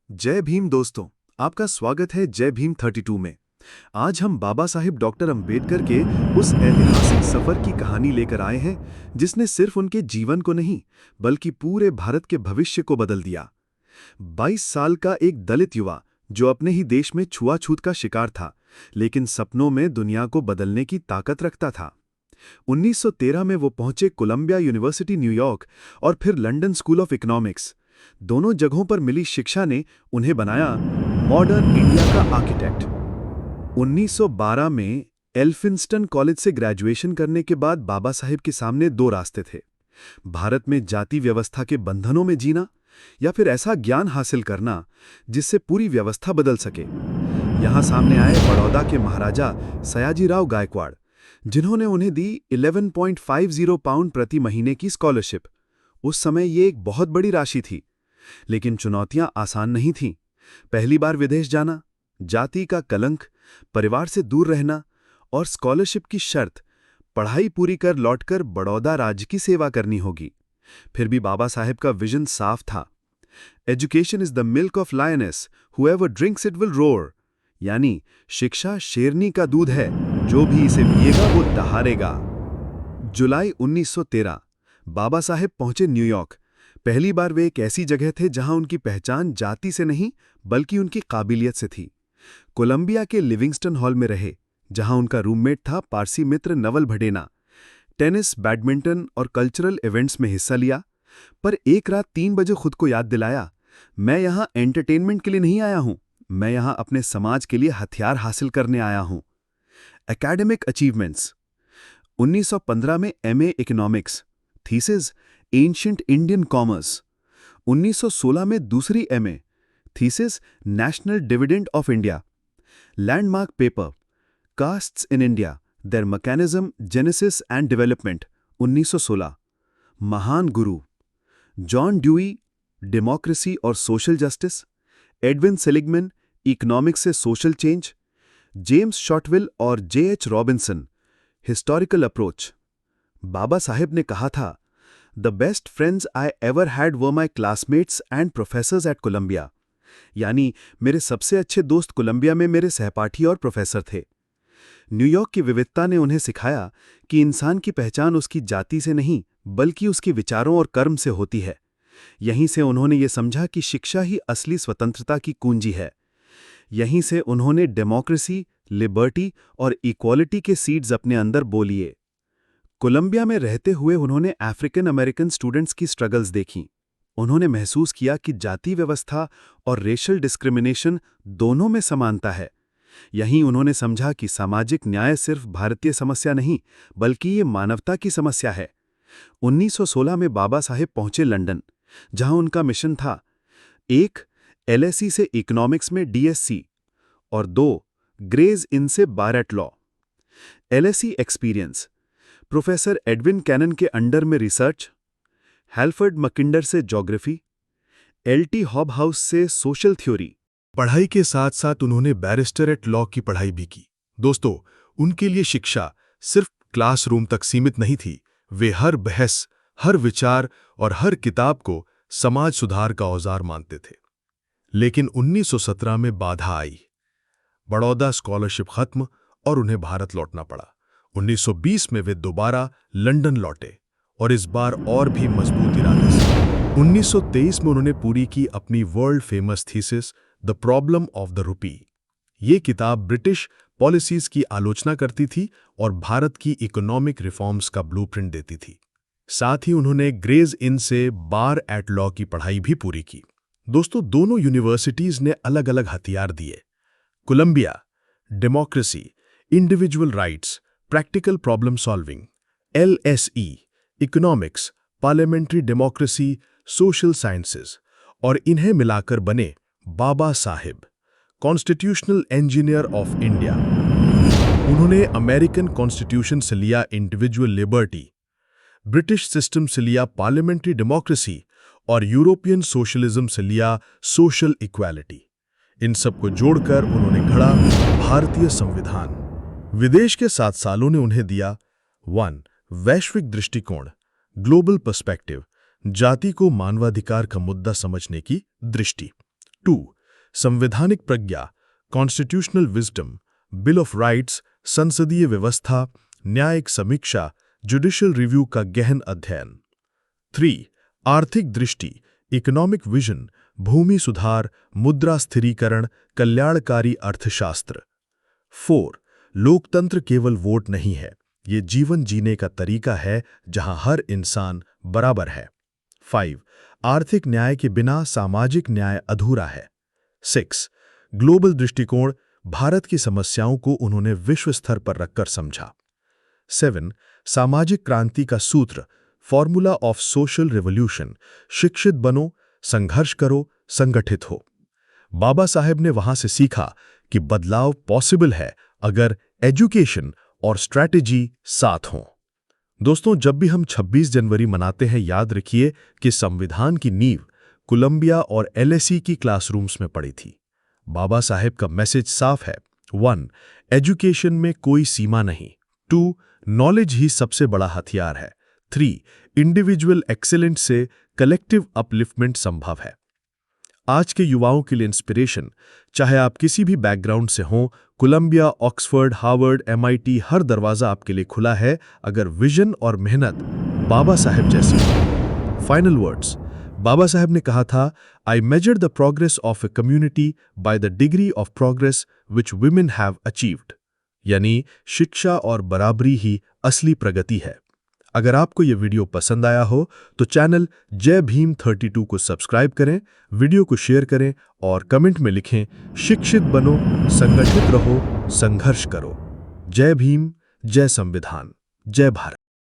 जय भीम दोस्तों, आपका स्वागत है जय भीम 32 में। आज हम बाबा साहिब डॉक्टर अंबेडकर के उस ऐतिहासिक सफर की कहानी लेकर आए हैं जिसने सिर्फ उनके जीवन को नहीं बल्कि पूरे भारत के भविष्य को बदल दिया। 22 साल का एक दलित युवा जो अपने ही देश में छुआछूत का शिकार था, लेकिन सपनों में दुनिया को बदलने की ताकत रखता था। 1913 में वो पहुंचे कोलंबिया यूनिवर्सिटी न्यूयॉर्क और फिर लंदन स्कूल ऑफ इकोनॉमिक्स। दोनों जगहों पर मिली शिक्षा ने उन्हें बनाया मॉडर्न इंडिया का आर्किटेक्ट। 1912 में एल्फिंस्टन कॉलेज से ग्रेजुएशन करने के बाद बाबा साहिब के सामने दो रास्ते थे। भारत में जाति व्यवस्था के बंधनों में जीना या फिर ऐसा ज्ञान हासिल करना जिससे पूरी व्यवस्था बदल सके। यहां सामने आए बड़ौदा के महाराजा सयाजीराव गायकवाड़, जिन्होंने उन्हें दी 11.50 पाउंड प्रति महीने की स्कॉलरशिप। उस समय ये एक बहुत बड़ी राशि थी, लेकिन चुनौतियां आसान नहीं थीं। पहली बार विदेश जाना, जाति का कलंक, परिवार से दूर रहना और स्कॉलरशिप की शर्त, पढ़ाई पूरी कर लौटकर बड़ौदा राज्य की सेवा करनी होगी। फिर भी बाबा साहेब का विजन साफ था। Education is the milk of lioness, whoever drinks it will roar. यानी शिक्षा शेरनी का दूध है, जो भी इसे पिएगा वो दहाड़ेगा। जुलाई 1913 बाबा साहेब पहुंचे न्यूयॉर्क। पहली बार वे एक ऐसी जगह थे जहां उनकी पहचान जाति से नहीं बल्कि उनकी काबिलियत से थी। कोलंबिया के लिविंगस्टन हॉल में रहे, जहां उनका रूममेट था पारसी मित्र नवल भडेना। टेनिस, बैडमिंटन और कल्चरल इवेंट्स में हिस्सा लिया, पर एक रात 3 बजे खुद को याद दिलाया, मैं यहां एंटरटेनमेंट के लिए नहीं आया हूं, मैं यहां अपने समाज के लिए हथियार हासिल करने आया हूं। एकेडमिक अचीवमेंट्स: 1915 में MA economics, thesis ancient Indian commerce. 1916 में दूसरी MA, thesis national dividend of India. Landmark paper castes in India, their mechanism, genesis and development, 1916। महान गुरु जॉन ड्यूई, डेमोक्रेसी और social justice. Edwin Seligman, economics से social change. James Shotwell और JH Robinson, historical approach. Baba Saheb ने कहा था, the best friends I ever had were my classmates and professors at Columbia. यानी मेरे सबसे अच्छे दोस्त कोलंबिया में मेरे सहपाठी और प्रोफेसर थे। न्यूयॉर्क की विविधता ने उन्हें सिखाया कि इंसान की पहचान उसकी जाति से नहीं बल्कि उसके विचारों और कर्म से होती है। यहीं से उन्होंने ये समझा कि शिक्षा ही असली स्वतंत्रता की कुंजी है। यहीं से उन्होंने डेमोक्रेसी, लिबर्टी और इक्वालिटी के सीड्स अपने अंदर बो लिए। कोलंबिया में रहते हुए उन्होंने अफ्रीकन अमेरिकन स्टूडेंट्स की स्ट्रगल्स देखीं। उन्होंने महसूस किया कि जाति व्यवस्था और रेशल डिस्क्रिमिनेशन दोनों में समानता है। यहीं उन्होंने समझा कि सामाजिक न्याय सिर्फ भारतीय समस्या नहीं बल्कि ये मानवता की समस्या है। 1916 में बाबा साहेब पहुंचे लंदन, जहां उनका मिशन था 1. एलएसी से इकोनॉमिक्स में डीएससी और 2. ग्रेज इन से bar at law. LSE experience: professor Edwin Cannan के अंडर में रिसर्च, हैल्फर्ड मकिंडर से ज्योग्राफी, एलटी हॉबहाउस से सोशल थ्योरी। पढ़ाई के साथ साथ उन्होंने बैरिस्टर एट लॉ की पढ़ाई भी की। दोस्तों, उनके लिए शिक्षा सिर्फ क्लासरूम तक सीमित नहीं थी। वे हर बहस, हर विचार और हर किताब को समाज सुधार का औजार मानते थे। लेकिन 1917 में बाधा आई। बड़ौदा स्कॉलरशिप खत्म और उन्हें भारत लौटना पड़ा। 1920 में वे दोबारा लंदन लौटे और इस बार और भी मजबूत इरादे से। 1923 में उन्होंने पूरी की अपनी world famous thesis the problem of the rupee. ये किताब ब्रिटिश पॉलिसीज की आलोचना करती थी और भारत की इकोनॉमिक रिफॉर्म्स का ब्लूप्रिंट देती थी। साथ ही उन्होंने ग्रेज इन से बार एट लॉ की पढ़ाई भी पूरी की। दोस्तों, दोनों यूनिवर्सिटीज ने अलग अलग हथियार दिए। Columbia democracy, individual rights, practical problem solving. LSE economics, parliamentary democracy, social sciences. और इन्हें मिलाकर बने Baba Saheb, constitutional engineer of India. उन्होंने अमेरिकन कॉन्स्टिट्यूशन से लिया इंडिविजुअल लिबर्टी, ब्रिटिश सिस्टम से लिया पार्लियामेंट्री डेमोक्रेसी और यूरोपियन सोशलिज्म से लिया सोशल इक्वालिटी। इन सबको जोड़कर उन्होंने गढ़ा भारतीय संविधान। विदेश के 7 सालों ने उन्हें दिया 1. वैश्विक दृष्टिकोण, ग्लोबल पर्सपेक्टिव, जाति को मानवाधिकार का मुद्दा समझने की दृष्टि। 2. संवैधानिक प्रज्ञा, constitutional wisdom, bill of rights, संसदीय व्यवस्था, न्यायिक समीक्षा, जुडिशियल रिव्यू का गहन अध्ययन। 3. आर्थिक दृष्टि, इकोनॉमिक विजन, भूमि सुधार, मुद्रा स्थिरीकरण, कल्याणकारी अर्थशास्त्र। 4. लोकतंत्र केवल वोट नहीं है, ये जीवन जीने का तरीका है जहां हर इंसान बराबर है। 5. आर्थिक न्याय के बिना सामाजिक न्याय अधूरा है। 6. ग्लोबल दृष्टिकोण, भारत की समस्याओं को उन्होंने विश्व स्तर पर रखकर समझा। 7. सामाजिक क्रांति का सूत्र, फॉर्मूला ऑफ सोशल रिवॉल्यूशन, शिक्षित बनो, संघर्ष करो, संगठित हो। बाबा साहेब ने वहां से सीखा कि बदलाव पॉसिबल है अगर एजुकेशन और स्ट्रैटेजी साथ हों। दोस्तों, जब भी हम 26 जनवरी मनाते हैं, याद रखिए कि संविधान की नींव कोलंबिया और LSE की क्लासरूम्स में पड़ी थी। बाबा साहेब का मैसेज साफ है। 1. एजुकेशन में कोई सीमा नहीं। 2. नॉलेज ही सबसे बड़ा हथियार है। 3. इंडिविजुअल एक्सेलेंस से कलेक्टिव अपलिफ्टमेंट संभव है। आज के युवाओं के लिए इंस्पिरेशन, चाहे आप किसी भी बैकग्राउंड से हों, कोलंबिया, ऑक्सफोर्ड, हार्वर्ड, MIT, हर दरवाजा आपके लिए खुला है अगर विजन और मेहनत बाबा साहेब जैसी हो। फाइनल वर्ड्स, बाबा साहेब ने कहा था, I measure the progress of a community by the degree of progress which women have achieved. यानी शिक्षा और बराबरी ही असली प्रगति है। अगर आपको यह वीडियो पसंद आया हो तो चैनल जय भीम 32 को सब्सक्राइब करें, वीडियो को शेयर करें और कमेंट में लिखें, शिक्षित बनो, संगठित रहो, संघर्ष करो। जय भीम, जय संविधान, जय भारत।